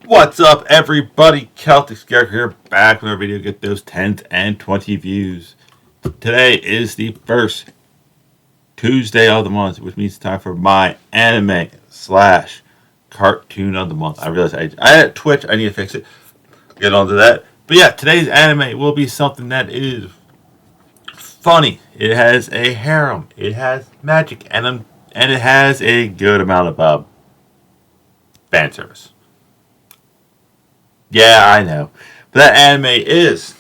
What's up, everybody? Celtic Scarecrow here, back with our video. Get those 10 and 20 views. Today is the first Tuesday of the month, which means it's time for my anime slash cartoon of the month. I realize I had Twitch. I need to fix it. Get onto that. But yeah, today's anime will be something that is funny. It has a harem. It has magic, and it has a good amount of fan service. Yeah, I know. But that anime is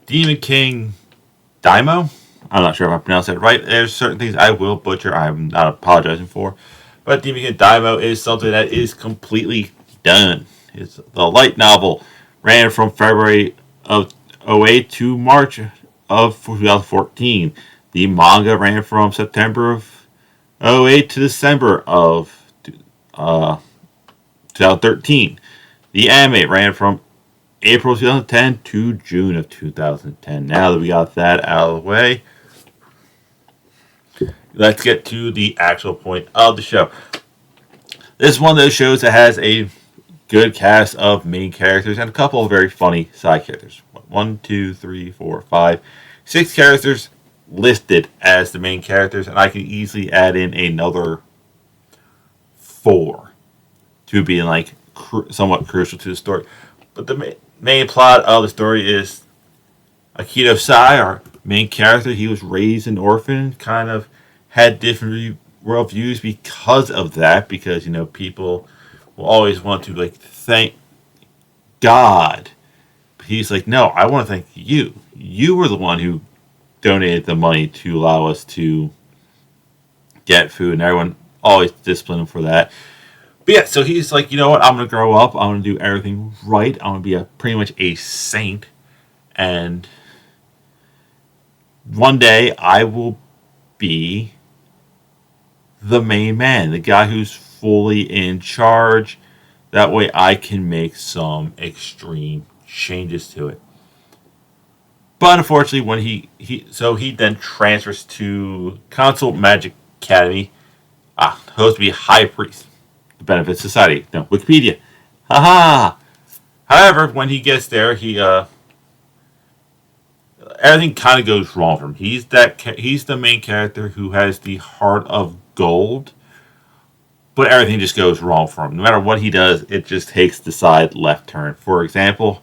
Demon King Daimo. I'm not sure if I pronounced that right. There's certain things I will butcher. I'm not apologizing for. But Demon King Daimo is something that is completely done. It's the light novel. Ran from February of '08 to March of 2014. The manga ran from September of '08 to December of 2013. The anime ran from April 2010 to June of 2010. Now that we got that out of the way, let's get to the actual point of the show. This is one of those shows that has a good cast of main characters and a couple of very funny side characters. 1, 2, 3, 4, 5, 6 characters listed as the main characters, and I can easily add in another 4 to be like somewhat crucial to the story. But the main plot of the story is Akito Sai, our main character. He was raised an orphan, kind of had different worldviews because of that. Because people will always want to thank God. But he's like, no, I want to thank you. You were the one who donated the money to allow us to get food, and everyone always disciplined him for that. But yeah, so he's like, you know what? I'm gonna grow up. I'm gonna do everything right. I'm gonna be pretty much a saint, and one day I will be the main man, the guy who's fully in charge. That way, I can make some extreme changes to it. But unfortunately, when he then transfers to Consult Magic Academy, supposed to be High Priest. Benefit Society. No, Wikipedia. Haha. However, when he gets there, he everything kind of goes wrong for him. He's the main character who has the heart of gold, but everything just goes wrong for him. No matter what he does, it just takes the side left turn. For example,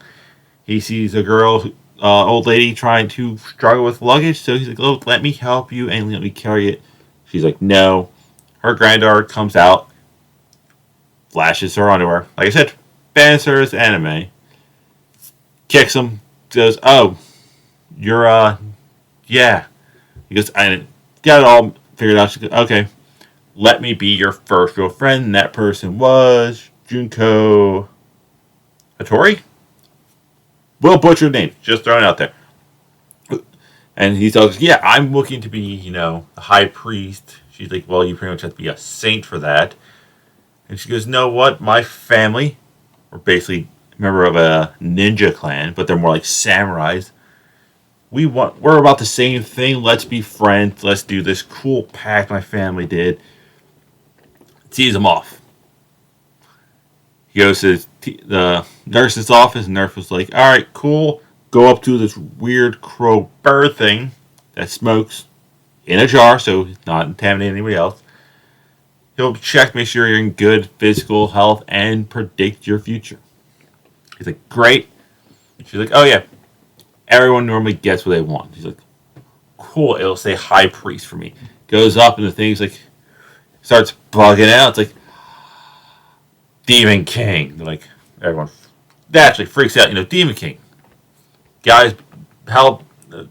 he sees a girl, old lady, trying to struggle with luggage, so he's like, "Oh, let me help you and let me carry it." She's like, "No." Her granddaughter comes out, flashes her underwear. Like I said, fan service anime. Kicks him. Goes, "Oh, you're yeah." He goes, "I got it all figured out." She goes, "Okay, let me be your first real friend." And that person was Junko Hattori. We'll butcher the name. Just throwing it out there. And he tells, "Yeah, I'm looking to be, the high priest." She's like, "Well, you pretty much have to be a saint for that." And she goes, "Know what? My family, we're basically a member of a ninja clan, but they're more like samurais. We're about the same thing. Let's be friends. Let's do this cool pact my family did." Sees him off. He goes to the nurse's office, and the nurse was like, "All right, cool. Go up to this weird crow bird thing that smokes in a jar, so it's not contaminating anybody else. He'll check, make sure you're in good physical health, and predict your future." He's like, "Great." She's like, "Oh yeah, everyone normally gets what they want." He's like, "Cool, it'll say high priest for me." Goes up, and the thing's like, starts bugging out. It's like, Demon King. They're like, everyone naturally freaks out. Demon King. Guys help,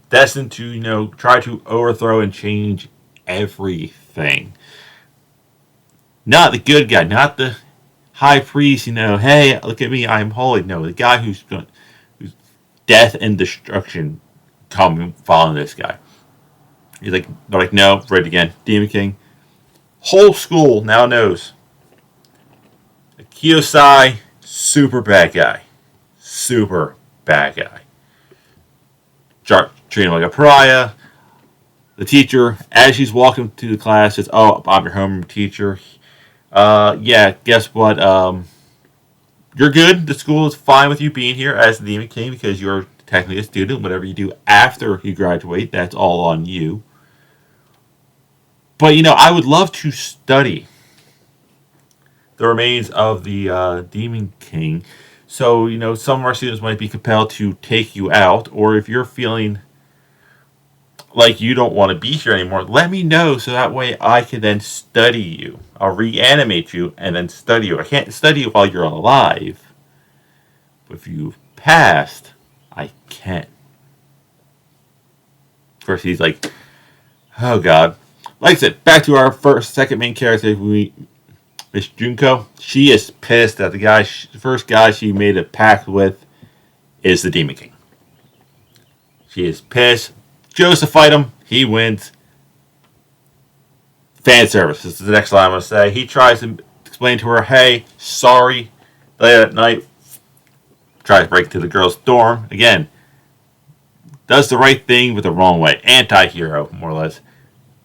destined to, try to overthrow and change everything. Not the good guy, not the high priest, "Hey, look at me, I'm holy." No, the guy who's death and destruction come following this guy. They're like, "No, right again. Demon King." Whole school now knows. Akito Sai, super bad guy. Super bad guy. treat him like a pariah. The teacher, as she's walking to the class, says, "Oh, I'm your homeroom teacher. Yeah, guess what? You're good. The school is fine with you being here as the Demon King because you're technically a student. Whatever you do after you graduate, that's all on you. But, I would love to study the remains of the Demon King. So, some of our students might be compelled to take you out, or if you're feeling like you don't want to be here anymore, let me know so that way I can then study you. I'll reanimate you and then study you. I can't study you while you're alive. But if you've passed, I can." Of course, he's like, "Oh, God." Like I said, back to our second main character, Miss Junko. She is pissed that the first guy she made a pact with is the Demon King. She is pissed. Goes to fight him. He wins. Fan service. This is the next line I'm going to say. He tries to explain to her, "Hey, sorry." Late at night, tries to break into the girl's dorm. Again, does the right thing but the wrong way. Anti-hero, more or less.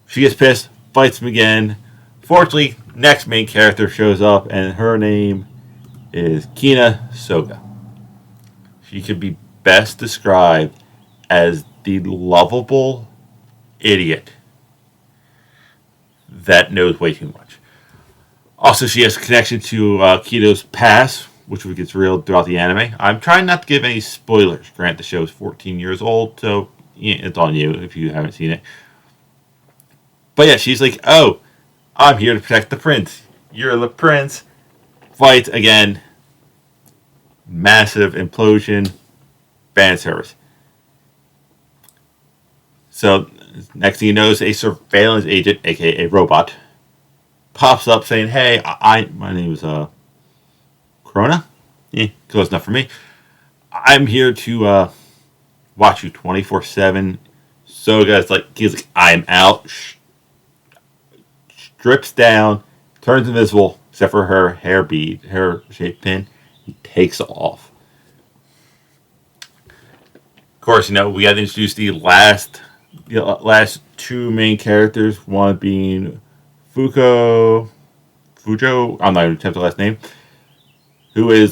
She gets pissed, fights him again. Fortunately, next main character shows up, and her name is Kina Soga. She could be best described as the lovable idiot that knows way too much. Also, she has a connection to Kito's past, which gets revealed throughout the anime. I'm trying not to give any spoilers. Grant, the show is 14 years old, so it's on you if you haven't seen it. But yeah, she's like, "Oh, I'm here to protect the prince. You're the prince." Fight again. Massive implosion. Fan service. So, next thing you know is a surveillance agent, aka a robot, pops up saying, "Hey, my name is Corona. Close enough for me. I'm here to watch you 24/7. Soga's he's like, "I'm out." Strips down, turns invisible, except for her hair shaped pin. He takes off. Of course, we got to introduce the last two main characters. One being Fujo. I'm not going to attempt the last name. Who is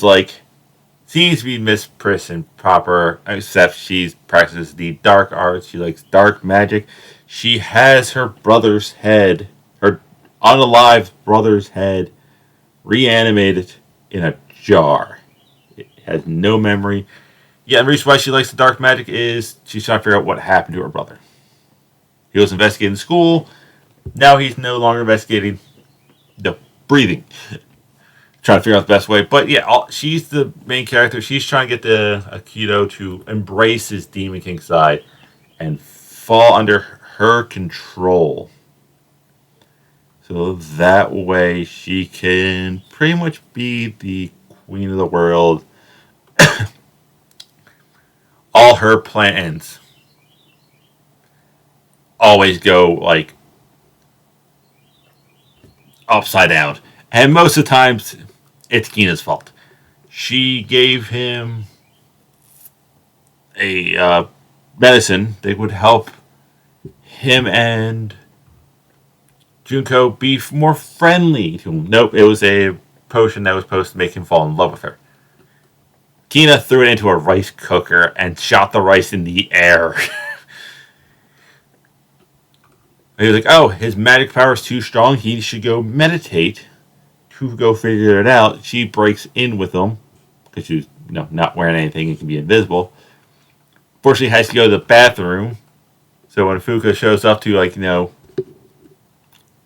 seems to be Miss Pris and proper, except she practices the dark arts. She likes dark magic. She has her brother's head, her unalive brother's head, reanimated in a jar. It has no memory. Yeah, the reason why she likes the dark magic is she's trying to figure out what happened to her brother. He was investigating school. Now he's no longer investigating the breathing. Trying to figure out the best way. But yeah, she's the main character. She's trying to get the Akito to embrace his Demon King side and fall under her control. So that way she can pretty much be the queen of the world. All her plans always go upside down. And most of the times it's Kina's fault. She gave him a medicine that would help him and Junko be more friendly to him. Nope, it was a potion that was supposed to make him fall in love with her. Kina threw it into a rice cooker and shot the rice in the air. He was like, "Oh, his magic power is too strong. He should go meditate to go figure it out." She breaks in with him because she's not wearing anything and can be invisible. Fortunately, has to go to the bathroom. So when Fuka shows up to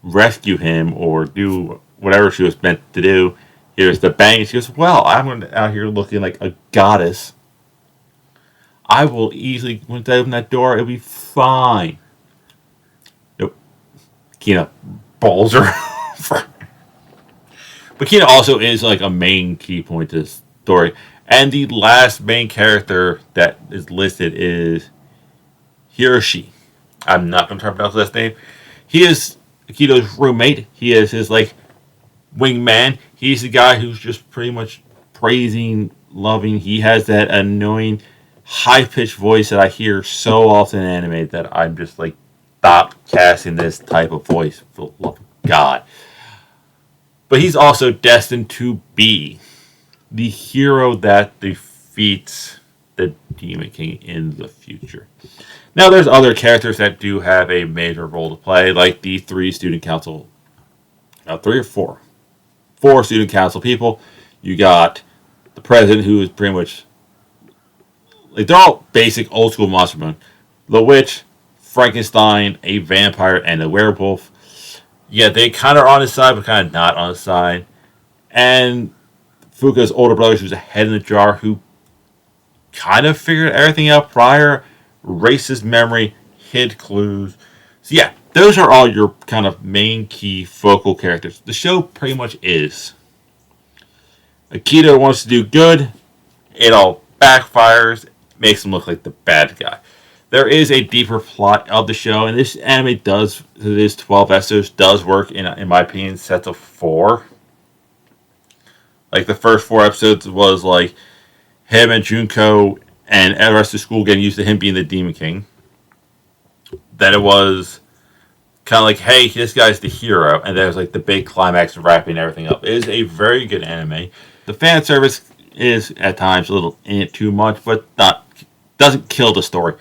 rescue him or do whatever she was meant to do, here's the bang. And she goes, "Well, I'm out here looking like a goddess. I will easily, once I open that door, it'll be fine." Nope. Kina balls her. But Kina also is a main key point to this story. And the last main character that is listed is Hiroshi. I'm not going to try to pronounce his last name. He is Akito's roommate. He is his wingman. He's the guy who's just pretty much praising, loving. He has that annoying high-pitched voice that I hear so often in anime that I'm just like, stop casting this type of voice, for the love of God. But he's also destined to be the hero that defeats the Demon King in the future. Now, there's other characters that do have a major role to play, like the three student council. Now, three or four. Four student council people. You got the president, who is pretty much like they're all basic old school monster moon. The witch, Frankenstein, a vampire, and a werewolf. Yeah, they kind of are on his side, but kind of not on his side. And Fuka's older brother, who's a head in the jar, who kind of figured everything out prior, erased his memory, hid clues. So yeah, those are all your kind of main key focal characters. The show pretty much is. Akito wants to do good. It all backfires, makes him look like the bad guy. There is a deeper plot of the show, and this anime does, it is 12 episodes, does work, in my opinion, sets of 4. Like, the first 4 episodes was, like, him and Junko and the rest of the school getting used to him being the Demon King. Then it was kind of like, hey, this guy's the hero, and there's, like, the big climax of wrapping everything up. It is a very good anime. The fan service is, at times, a little in it too much, but doesn't kill the story.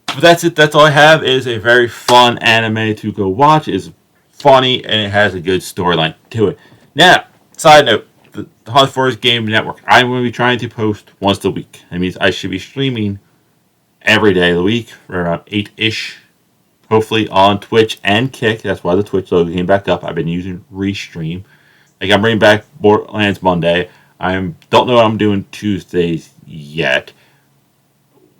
But that's it. That's all I have. It is a very fun anime to go watch. It's funny, and it has a good storyline to it. Now, side note, the Haunted Forest Game Network. I'm going to be trying to post once a week. That means I should be streaming every day of the week, for around 8-ish. Hopefully on Twitch and Kick. That's why the Twitch logo came back up. I've been using Restream. Like, I'm bringing back Borderlands Monday. I don't know what I'm doing Tuesdays yet.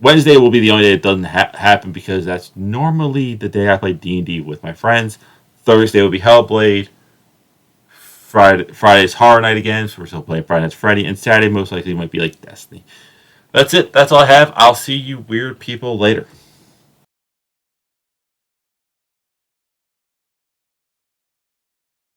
Wednesday will be the only day it doesn't happen, because that's normally the day I play D&D with my friends. Thursday will be Hellblade. Friday's Horror Night again, so we're still playing Friday Night Freddy. And Saturday most likely might be like Destiny. That's it. That's all I have. I'll see you weird people later.